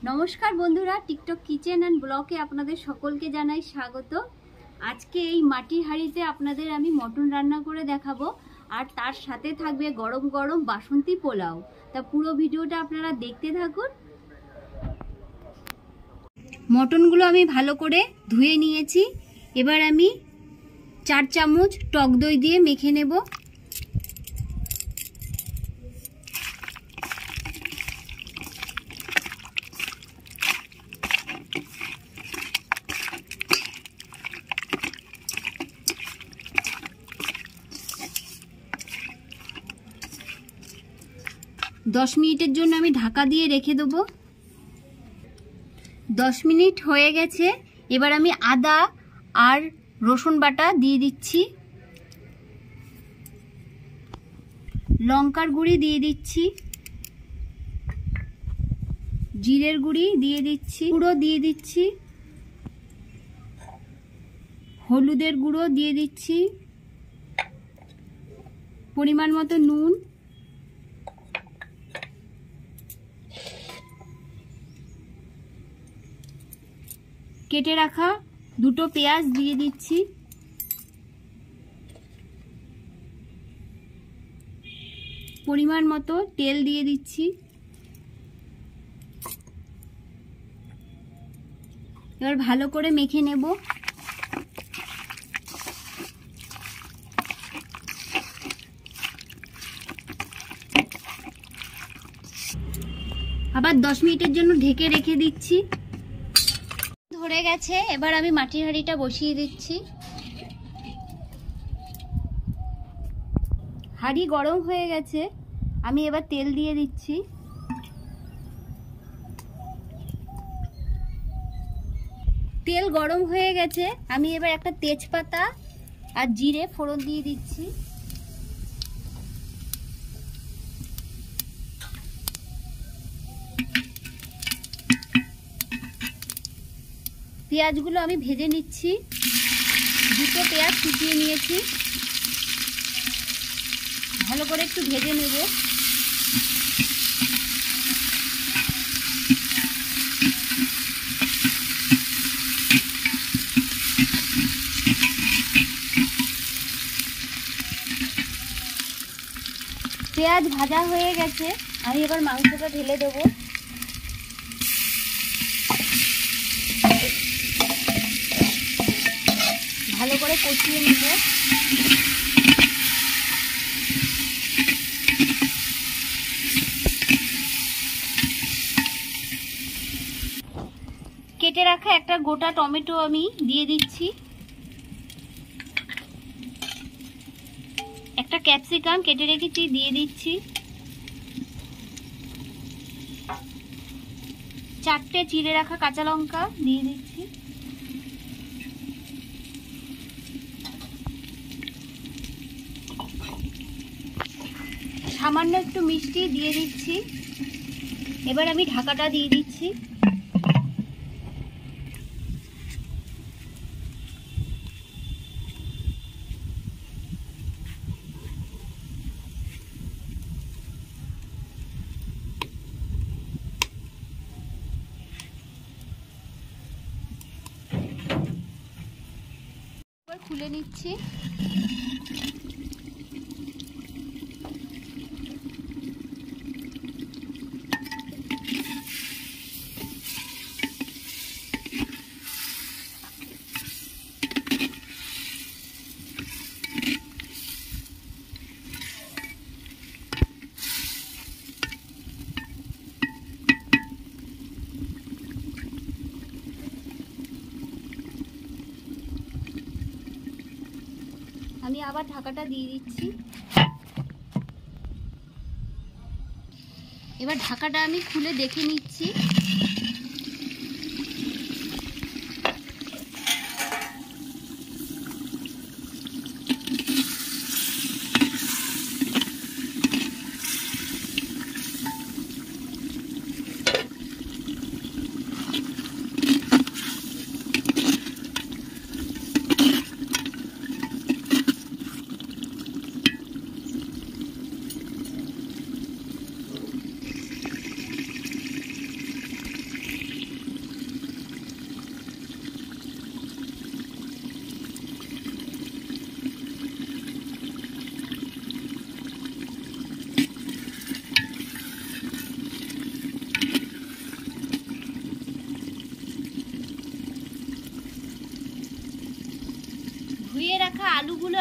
নমস্কার বন্ধুরা, TikTok kitchen and ব্লগে আপনাদের সকলকে জানাই স্বাগত। আজকে এই মাটির হাঁড়িতে আপনাদের আমি মটন রান্না করে দেখাবো, আর তার সাথে থাকবে গরম গরম বাসন্তী পোলাও। তা পুরো ভিডিওটা আপনারা দেখতে থাকুন। মটনগুলো আমি ভালো করে ধুয়ে নিয়েছি। এবার আমি 4 চামচ টক দই দিয়ে মেখে নেব। দশ মিনিটের জন্য আমি ঢাকা দিয়ে রেখে দেবো। 10 মিনিট হয়ে গেছে। এবার আমি আদা আর রসুন বাটা দিয়ে দিচ্ছি, লঙ্কার গুঁড়ি দিয়ে দিচ্ছি, জিরের গুঁড়ি দিয়ে দিচ্ছি, গুঁড়ো দিয়ে দিচ্ছি, হলুদের গুঁড়ো দিয়ে দিচ্ছি, পরিমাণ মতো নুন, কেটে রাখা 2টো পেঁয়াজ দিয়ে দিচ্ছি, পরিমাণ মতো তেল দিয়ে দিচ্ছি। এবার ভালো করে মেখে নেব। আবার 10 মিনিটের জন্য ঢেকে রেখে দিচ্ছি। ধরে গেছে। এবার আমি মাটির হাঁড়িটা বসিয়ে দিচ্ছি। হাঁড়ি গরম হয়ে গেছে। আমি এবার তেল দিয়ে দিচ্ছি। তেল গরম হয়ে গেছে। আমি এবার একটা তেজপাতা আর জিরে ফোড়ন দিয়ে দিচ্ছি। পেঁয়াজগুলো আমি ভেজে নিচ্ছি। 2টো পেঁয়াজ কুচিয়ে নিয়েছি, ভালো করে একটু ভেজে নেব। পেঁয়াজ ভাজা হয়ে গেছে। আমি এবার মাংসটা ঢেলে দেব। ভালো করে কষিয়ে নেব। কেটে রাখা একটা গোটা টমেটো আমি দিয়ে দিচ্ছি। একটা ক্যাপসিকাম কেটে রেখেছি দিয়ে দিচ্ছি। 4টে চিড়ে রাখা কাঁচা লঙ্কা দিয়ে দিচ্ছি। সামান্য একটু মিষ্টি দিয়ে দিচ্ছি। এবার আমি ঢাকাটা দিয়ে দিচ্ছি। খুলে নিচ্ছি। আমি আবার ঢাকাটা দিয়ে দিচ্ছি। এবার ঢাকাটা আমি খুলে দেখে নিচ্ছি।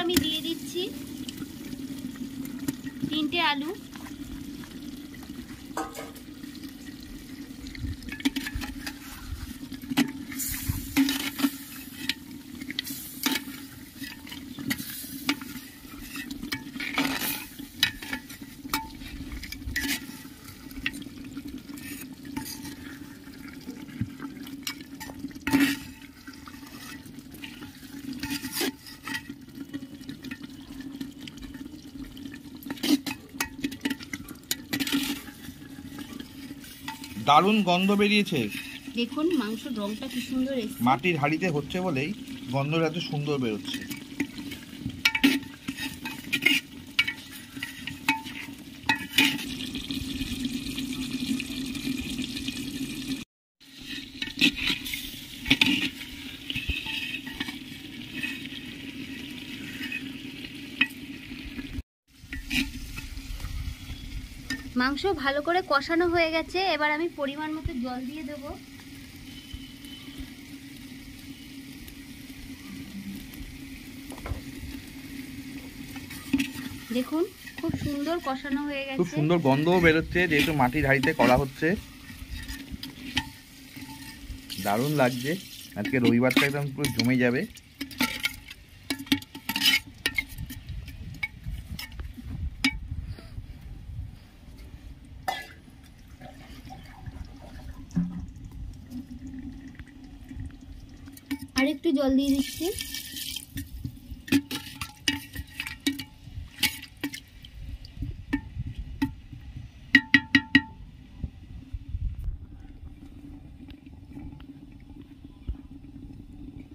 আমি দিয়ে দিচ্ছি 3টে আলু। দারুণ গন্ধ বেরিয়েছে। দেখুন মাংসের রংটা কি সুন্দর এসেছে। মাটির হাঁড়িতে হচ্ছে বলেই গন্ধটা এত সুন্দর বেরোচ্ছে। মাংস ভালো করে কষানো হয়ে গেছে, এবার আমি পরিমাণ মতো জল দিয়ে দেব। দেখুন খুব সুন্দর কষানো হয়ে গেছে, খুব সুন্দর গন্ধও বেরোচ্ছে, যেহেতু মাটির হাঁড়িতে করা হচ্ছে। দারুণ লাগছে। আজকে রবিবারটা একদম পুরো জমে যাবে। আর একটু জল দিয়ে দিচ্ছি।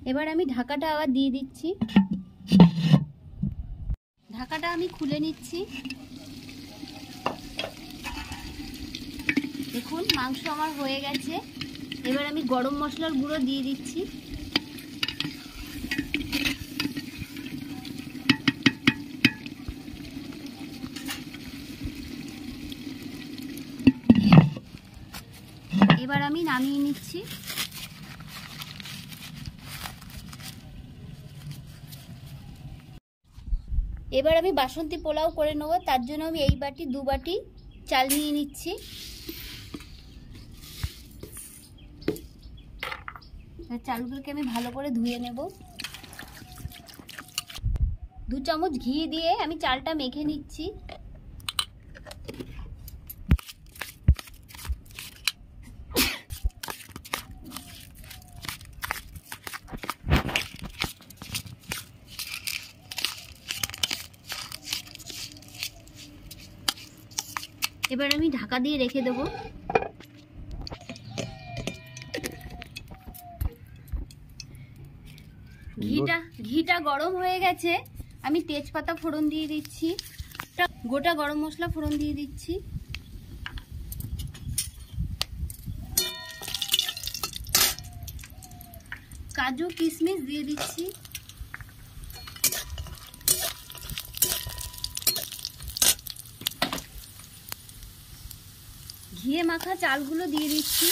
এবার আমি ঢাকাটা আবার দিয়ে দিচ্ছি। ঢাকাটা আমি খুলে নিচ্ছি। দেখুন মাংস আমার হয়ে গেছে। এবার আমি গরম মশলার গুঁড়ো দিয়ে দিচ্ছি। এবার আমি নামিয়ে নিচ্ছি। এবার আমি বাসন্তী পোলাও করে নেব, তার জন্য আমি এই বাটি 2 বাটি চাল নিয়ে নিচ্ছি। চালগুলোকে আমি ভালো করে ধুয়ে নেব। 2 চামচ ঘি দিয়ে আমি চালটা মেখে নিচ্ছি। এবার আমি ঢাকা দিয়ে রেখে দেব। ঘিটা গরম হয়ে গেছে, আমি তেজপাতা ফোড়ন দিয়ে দিচ্ছি, গোটা গরম মশলা ফোড়ন দিয়ে দিচ্ছি, কাজু কিশমিশ দিয়ে দিচ্ছি, ঘিয়ে মাখা চালগুলো দিয়ে দিচ্ছি।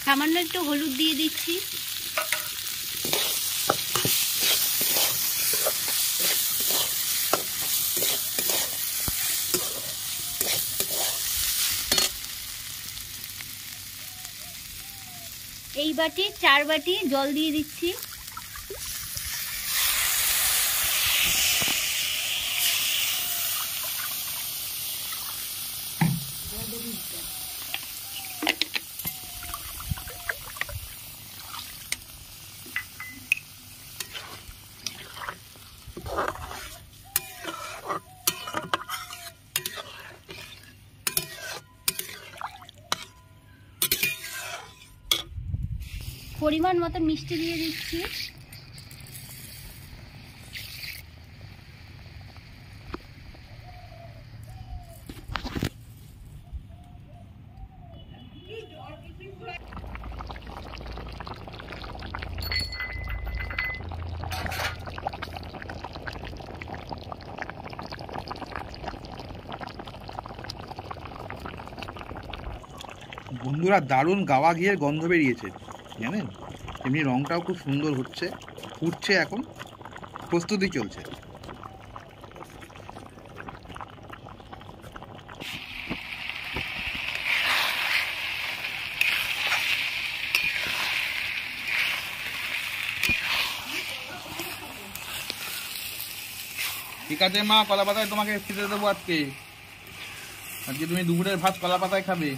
সামান্য একটু হলুদ দিয়ে দিচ্ছি। এই বাটি 4 বাটি জল দিয়ে দিচ্ছি। পরিমাণ মতো মিষ্টি দিয়ে দিচ্ছি। বন্ধুরা দারুণ গাওয়া ঘিয়ের গন্ধ বেরিয়েছে জানেন, এমনি রংটাও খুব সুন্দর হচ্ছে, ফুটছে, এখন প্রস্তুতি চলছে। ঠিক আছে মা, কলা পাতায় তোমাকে খেতে দেবো আজকে। আজকে তুমি দুপুরের ভাত কলা পাতায় খাবে।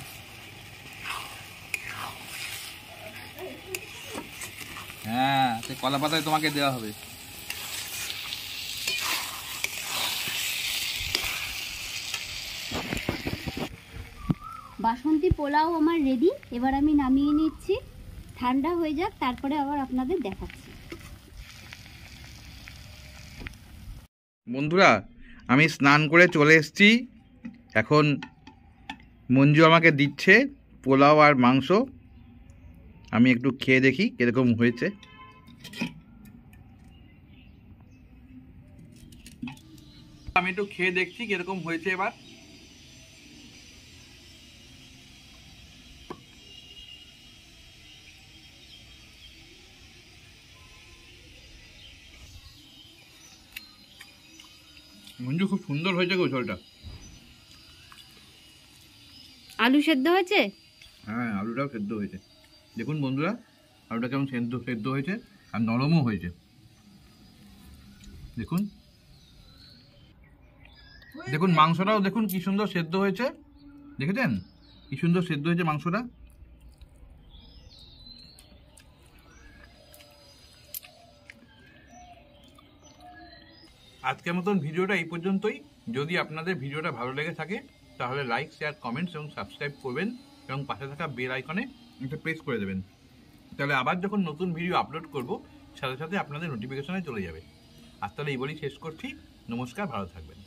হ্যাঁ, সে কলা পাতায় তোমাকে দেওয়া হবে। বাসন্তী পোলাও আমার রেডি। এবার আমি নামিয়ে নিচ্ছি, ঠান্ডা হয়ে যাক, তারপরে আবার আপনাদের দেখাচ্ছি। বন্ধুরা আমি স্নান করে চলে এসেছি, এখন মঞ্জু আমাকে দিচ্ছে পোলাও আর মাংস। আমি একটু খেয়ে দেখি কিরকম হয়েছে। আমি একটু খেয়ে দেখছি কিরকম হয়েছে। এবার মঞ্জু খুব সুন্দর হয়েছে গো ঝোলটা। আলু সেদ্ধ হয়েছে? হ্যাঁ, আলুটাও সেদ্ধ হয়েছে। দেখুন বন্ধুরা, আলুটা কেমন সেদ্ধ সেদ্ধ হয়েছে আর নরমও হয়েছে। দেখুন দেখুন মাংসটাও দেখুন কি সুন্দর সেদ্ধ হয়েছে। দেখেছেন কি সুন্দর সেদ্ধ হয়েছে মাংসটা। আজকের মতন ভিডিওটা এই পর্যন্তই। যদি আপনাদের ভিডিওটা ভালো লেগে থাকে তাহলে লাইক, শেয়ার, কমেন্টস এবং সাবস্ক্রাইব করবেন এবং পাশে থাকা বেল আইকনে একটা প্রেস করে দেবেন। তাহলে আবার যখন নতুন ভিডিও আপলোড করব সাথে সাথে আপনাদের নোটিফিকেশনে চলে যাবে। আর তাহলে এই বলেই শেষ করছি। নমস্কার, ভালো থাকবেন।